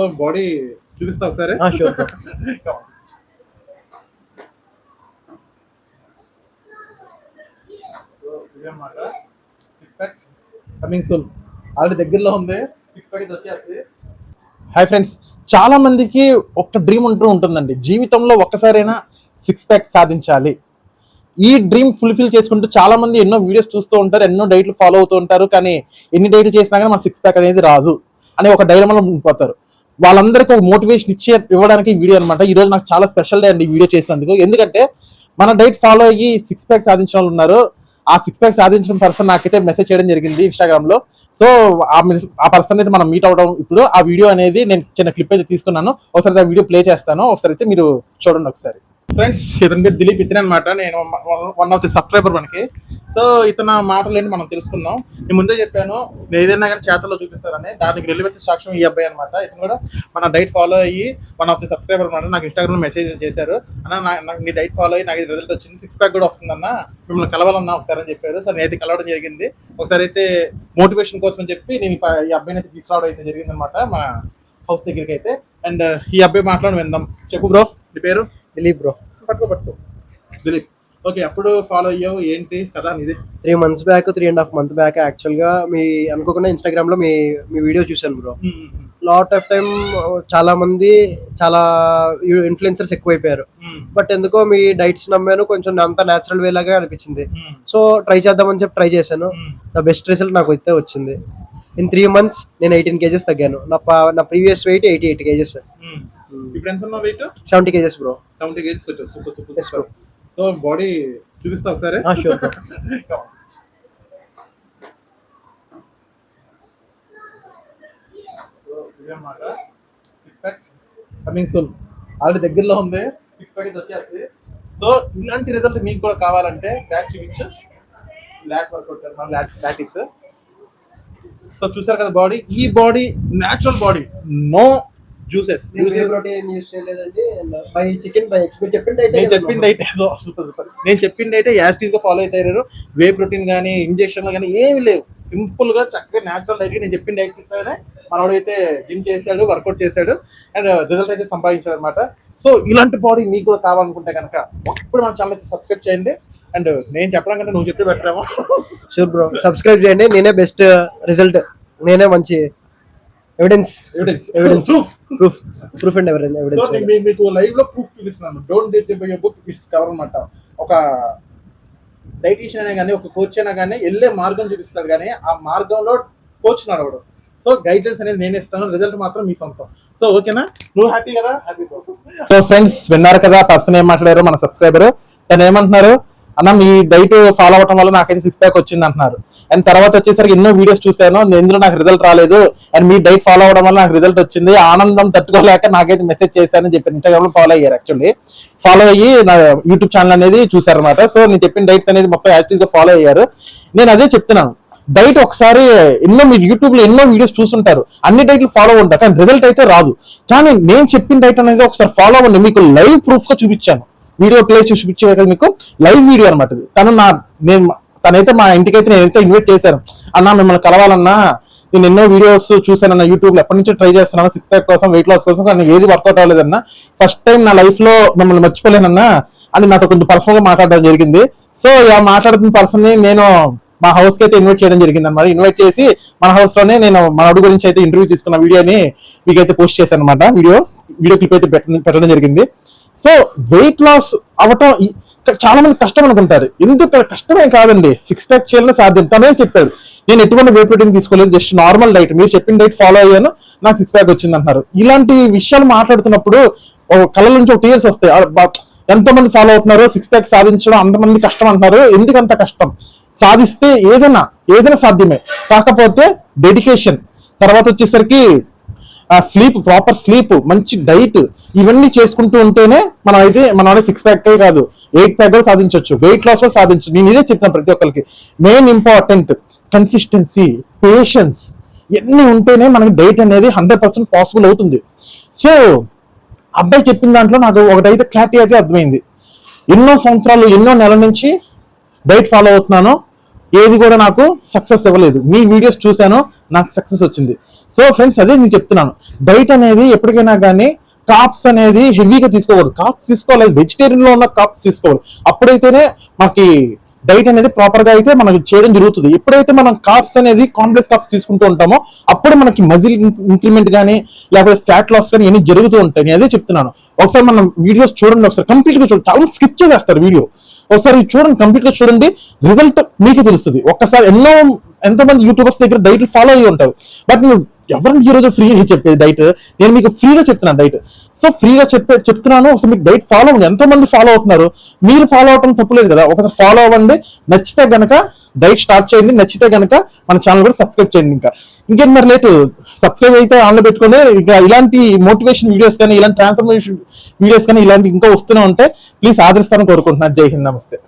So body చూపిస్తా ఒకసారి. Sure. Coming soon, already దగ్గరలో ఉంది. 6 ప్యాక్ వచ్చేస్తుంది. హాయ్ ఫ్రెండ్స్, చాలా మందికి ఒక డ్రీమ్ ఉంటుందండి, జీవితంలో ఒక్కసారైనా 6 ప్యాక్ సాధించాలి. ఈ డ్రీమ్ ఫుల్ఫిల్ చేసుకుంటూ చాలా మంది ఎన్నో వీడియోస్ చూస్తూ ఉంటారు, ఎన్నో డైట్లు ఫాలో అవుతూ ఉంటారు. కానీ ఎన్ని డైట్లు చేసినా కానీ మన 6 ప్యాక్ అనేది రాదు అనే ఒక డైలమాలో ఉండిపోతారు. వాళ్ళందరికీ ఒక మోటివేషన్ ఇవ్వడానికి ఈ వీడియో అనమాట. ఈ రోజు నాకు చాలా స్పెషల్ డే అండి ఈ వీడియో చేసినందుకు. ఎందుకంటే మన డైట్ ఫాలో అయ్యి 6 ప్యాక్ సాధించిన వాళ్ళు ఉన్నారు. ఆ 6 ప్యాక్ సాధించిన పర్సన్ నాకైతే మెసేజ్ చేయడం జరిగింది ఇన్స్టాగ్రామ్ లో. సో ఆ పర్సన్ అయితే మనం మీట్ అవడం. ఇప్పుడు ఆ వీడియో అనేది నేను చిన్న క్లిప్ అయితే తీసుకున్నాను, ఒకసారి ఆ వీడియో ప్లే చేస్తాను, ఒకసారి అయితే మీరు చూడండి ఒకసారి. ఫ్రెండ్స్, ఇతని పేరు దిలీప్. ఇతనే అనమాట, నేను వన్ ఆఫ్ ది సబ్స్క్రైబర్ మనకి. సో ఇతను మాటలు ఏంటి మనం తెలుసుకుందాం. నేను ముందే చెప్పాను, ఏదైనా కానీ చేతల్లో చూపిస్తారని, దానికి నిలబెట్టే సాక్ష్యం ఈ అబ్బాయి అనమాట. ఇతను కూడా మన డైట్ ఫాలో అయ్యి వన్ ఆఫ్ ది సబ్స్క్రైబర్ అనమాట. నాకు ఇన్స్టాగ్రామ్ మెసేజ్ చేశారు, అన్న నాకు నీ డైట్ ఫాలో అయ్యి నాకు రిజల్ట్ వచ్చింది, 6 ప్యాక్ కూడా వస్తుందన్న, మిమ్మల్ని కలవాలన్నా ఒకసారి అని చెప్పారు. సో నేనైతే కలవడం జరిగింది. ఒకసారి అయితే మోటివేషన్ కోసం చెప్పి నేను ఈ అబ్బాయిని అయితే తీసుకురావడం అయితే జరిగింది అనమాట మన హౌస్ దగ్గరికి అయితే. అండ్ ఈ అబ్బాయి మాట్లాడి విందాం. చెప్పు బ్రో, నీ పేరు? దిలీప్ బ్రో. పట్టుకో దిలీప్. ఓకే, అప్పుడు ఫాలో అయ్యావు ఏంటి కదా ఇది? 3 months బ్యాక్, 3.5 months బ్యాక్ యాక్చువల్గా మీ అనుకోకుండా ఇన్స్టాగ్రామ్ లో మీ వీడియో చూశాను బ్రో. లాట్ ఆఫ్ టైం చాలా మంది చాలా ఇన్ఫ్లుయెన్సర్స్ ఎక్కువైపోయారు. బట్ ఎందుకో మీ డైట్స్ నమ్మాను, కొంచెం అంతా న్యాచురల్ వే లాగా అనిపించింది. సో ట్రై చేద్దామని చెప్పి ట్రై చేశాను. ద బెస్ట్ రిజల్ట్ నాకు అయితే వచ్చింది. ఇన్ 3 months నేను 18 kgs తగ్గాను. నా ప్రీవియస్ వెయిట్ 88 kgs. ఇప్పుడు ఎంత ఉన్నావు వెయిట్? 70 kgs bro. 70 kgs వచ్చావు. Super super super. So body చూపిస్తా ఒకసారి. షూర్. కమింగ్ సూన్, ఆల్రెడీ దగ్గరలో ఉంది. 6 ప్యాక్ వచ్చేస్తుంది. సో ఇలాంటి రిజల్ట్ మీకు కూడా కావాలంటే బ్యాక్ చూపించు. Lot work out, lattice. సో చూసారు కదా బాడీ, ఈ body natural body, no juices. నేను చెప్పింది అయితే యాస్టీస్ గా ఫాలో అవుతారు. వే ప్రోటీన్ కానీ ఇంజెక్షన్ కానీ ఏమి లేవు, సింపుల్ గా చక్కగా న్యాచురల్ డైట్. నేను చెప్పిన డైట్ ఇస్తానే మనోడైతే జిమ్ చేశాడు, వర్కౌట్ చేశాడు, అండ్ రిజల్ట్ అయితే సంపాదించాడు అనమాట. సో ఇలాంటి బాడీ మీకు కూడా కావాలనుకుంటే కనుక ఇప్పుడు మన ఛానల్ అయితే సబ్స్క్రైబ్ చేయండి. అండ్ నేను చెప్పడం కంటే నువ్వు చెప్తే పెట్టాము. షూర్ బ్రో, సబ్స్క్రైబ్ చేయండి. నేనే బెస్ట్ రిజల్ట్, నేనే మంచి ఎవిడెన్స్ అండ్ ఎవిడెన్స్ మీకు లైవ్ లో ప్రూఫ్ చూపిస్తున్నాను. Don't date by your book, its cover అనమాట. ఒక డైటీషియన్ అనే కానీ ఒక కోచ్ అయినా కానీ వెళ్ళే మార్గం చూపిస్తాడు, కానీ ఆ మార్గంలో కోచ్ నడవడు. సో గైడ్లైన్స్ అనేది నేను ఇస్తాను, రిజల్ట్ మాత్రం మీ సొంతం. సో ఓకేనా, నువ్వు హ్యాపీ కదా? హ్యాపీ. సో ఫ్రెండ్స్, విన్నారు కదా పర్సన్ ఏం మాట్లాడారు, మన సబ్స్క్రైబర్. తను ఏమంటున్నారు, అన్న మీ డైట్ ఫాలో అవడం వల్ల నాకైతే 6 ప్యాక్ వచ్చింది అంటున్నారు. అండ్ తర్వాత వచ్చేసరికి ఎన్నో వీడియోస్ చూసాను, ఎందులో నాకు రిజల్ట్ రాలేదు, అండ్ మీ డైట్ ఫాలో అవడం వల్ల నాకు రిజల్ట్ వచ్చింది, ఆనందం తట్టుకోలేక నాకైతే మెసేజ్ చేశానని చెప్పి ఇన్స్టాగ్రామ్ లో ఫాలో అయ్యారు. యాక్చువల్లీ ఫాలో అయ్యి నా యూట్యూబ్ ఛానల్ అనేది చూసారనమాట. సో నేను చెప్పిన డైట్స్ అనేది మొత్తం యాక్టివ్ గా ఫాలో అయ్యారు. నేను అదే చెప్తున్నాను, డైట్ ఒకసారి ఎన్నో మీరు యూట్యూబ్ లో ఎన్నో వీడియోస్ చూస్తుంటారు, అన్ని డైట్లు ఫాలో ఉంటారు, కానీ రిజల్ట్ అయితే రాదు. కానీ నేను చెప్పిన డైట్ అనేది ఒకసారి ఫాలో అవ్వండి, మీకు లైవ్ ప్రూఫ్ గా చూపించాను. వీడియో ప్లే చూపించే మీకు లైవ్ వీడియో అనమాట. తనైతే మా ఇంటికి అయితే నేనైతే ఇన్వైట్ చేశాను. అన్న మిమ్మల్ని కలవాలన్నా, నేను ఎన్నో వీడియోస్ చూసానన్న యూట్యూబ్ లో, ఎప్పటి నుంచో ట్రై చేస్తున్నాను 6 ప్యాక్ కోసం, వెయిట్ లాస్ కోసం, కానీ ఏది వర్కౌట్ అవ్వలేదన్నా. ఫస్ట్ టైం నా లైఫ్ లో మిమ్మల్ని మర్చిపోలేనన్నా అని నాతో కొంచెం పర్సనల్ గా మాట్లాడడం జరిగింది. సో ఆ మాట్లాడుతున్న పర్సన్ ని నేను మా హౌస్ కి అయితే ఇన్వైట్ చేయడం జరిగింది అనమాట. ఇన్వైట్ చేసి మన హౌస్ లోనే నేను మన అడుగు గురించి అయితే ఇంటర్వ్యూ తీసుకున్న వీడియోని మీకైతే పోస్ట్ చేశాను అనమాట. వీడియో క్లిప్ అయితే పెట్టడం జరిగింది. సో వెయిట్ లాస్ అవ్వటం చాలా మంది కష్టం అనుకుంటారు, ఎందుకు కష్టమే కాదండి, 6 ప్యాక్ చేయాలని సాధ్యం. తనే చెప్పాడు, నేను ఎటువంటి వే ప్రోటీన్ తీసుకోలేదు, జస్ట్ నార్మల్ డైట్, మీరు చెప్పిన డైట్ ఫాలో అయ్యాను, నాకు 6 ప్యాక్ వచ్చింది అంటున్నారు. ఇలాంటి విషయాలు మాట్లాడుతున్నప్పుడు కళ్ళ నుంచి ఒక టీయర్స్ వస్తాయి. ఎంతో మంది ఫాలో అవుతున్నారు, 6 ప్యాక్ సాధించడం అంతమంది కష్టం అంటున్నారు. ఎందుకంత కష్టం? సాధిస్తే ఏదైనా సాధ్యమే, కాకపోతే డెడికేషన్, తర్వాత వచ్చేసరికి స్లీప్, ప్రాపర్ స్లీప్, మంచి డైట్, ఇవన్నీ చేసుకుంటూ ఉంటేనే మనం 6 ప్యాక్ కాదు 8 ప్యాక్ కూడా సాధించవచ్చు, వెయిట్ లాస్ కూడా సాధించవచ్చు. నేను ఇదే చెప్తాను ప్రతి ఒక్కరికి. మెయిన్ ఇంపార్టెంట్ కన్సిస్టెన్సీ, పేషెన్స్, ఇవన్నీ ఉంటేనే మనకి డైట్ అనేది 100% పాసిబుల్ అవుతుంది. సో అబ్బాయి చెప్పిన దాంట్లో నాకు ఒకటైతే క్లారిటీ అయితే అర్థమైంది. ఎన్నో సంవత్సరాలు, ఎన్నో నెలల నుంచి డైట్ ఫాలో అవుతున్నాను, ఏది కూడా నాకు సక్సెస్ ఇవ్వలేదు. మీ వీడియోస్ చూశాను, నాకు సక్సెస్ వచ్చింది. సో ఫ్రెండ్స్, అదే నేను చెప్తున్నాను, డైట్ అనేది ఎప్పటికైనా కానీ కాప్స్ అనేది హెవీగా తీసుకోకూడదు. కాప్స్ తీసుకోవాలి, వెజిటేరియన్ లో ఉన్న కాప్స్ తీసుకోవాలి. అప్పుడైతేనే మనకి డైట్ అనేది ప్రాపర్ గా అయితే మనకి చేయడం జరుగుతుంది. ఎప్పుడైతే మనం కాప్స్ అనేది కాంప్లెక్స్ కాప్స్ తీసుకుంటూ ఉంటామో అప్పుడు మనకి మజిల్ ఇంక్రిమెంట్ కానీ లేకపోతే ఫ్యాట్ లాస్ కానీ ఇవన్నీ జరుగుతూ ఉంటాయి. నేను అదే చెప్తున్నాను. ఒకసారి మనం వీడియోస్ చూడండి, ఒకసారి కంప్లీట్ గా చూడండి. చాలా స్కిప్ చేసేస్తారు వీడియో. ఒకసారి చూడండి, కంప్లీట్ గా చూడండి, రిజల్ట్ మీకే తెలుస్తుంది. ఒక్కసారి ఎంతమంది యూట్యూబర్స్ దగ్గర డైట్ ఫాలో అయ్యి ఉంటారు, బట్ నువ్వు ఎవరిని ఈ రోజు ఫ్రీగా చెప్పేది డైట్, నేను మీకు ఫ్రీగా చెప్తున్నాను డైట్. సో ఫ్రీగా చెప్తున్నాను, ఒకసారి మీకు డైట్ ఫాలో అవ్వండి. ఎంతో మంది ఫాలో అవుతున్నారు, మీరు ఫాలో అవటం తప్పులేదు కదా. ఒకసారి ఫాలో అవ్వండి, నచ్చితే గనక డైట్ స్టార్ట్ చేయండి, నచ్చితే గనక మన ఛానల్ కూడా సబ్స్క్రైబ్ చేయండి. ఇంకేం మరి లేటు, సబ్స్క్రైబ్ అయితే ఆన్లో పెట్టుకోండి. ఇంకా ఇలాంటి మోటివేషన్ వీడియోస్ కానీ, ఇలాంటి ట్రాన్స్ఫర్మేషన్ వీడియోస్ కానీ ఇలాంటి ఇంకా వస్తూనే ఉంటే ప్లీజ్ ఆదరిస్తానని కోరుకుంటున్నాను. జై హింద్, నమస్తే.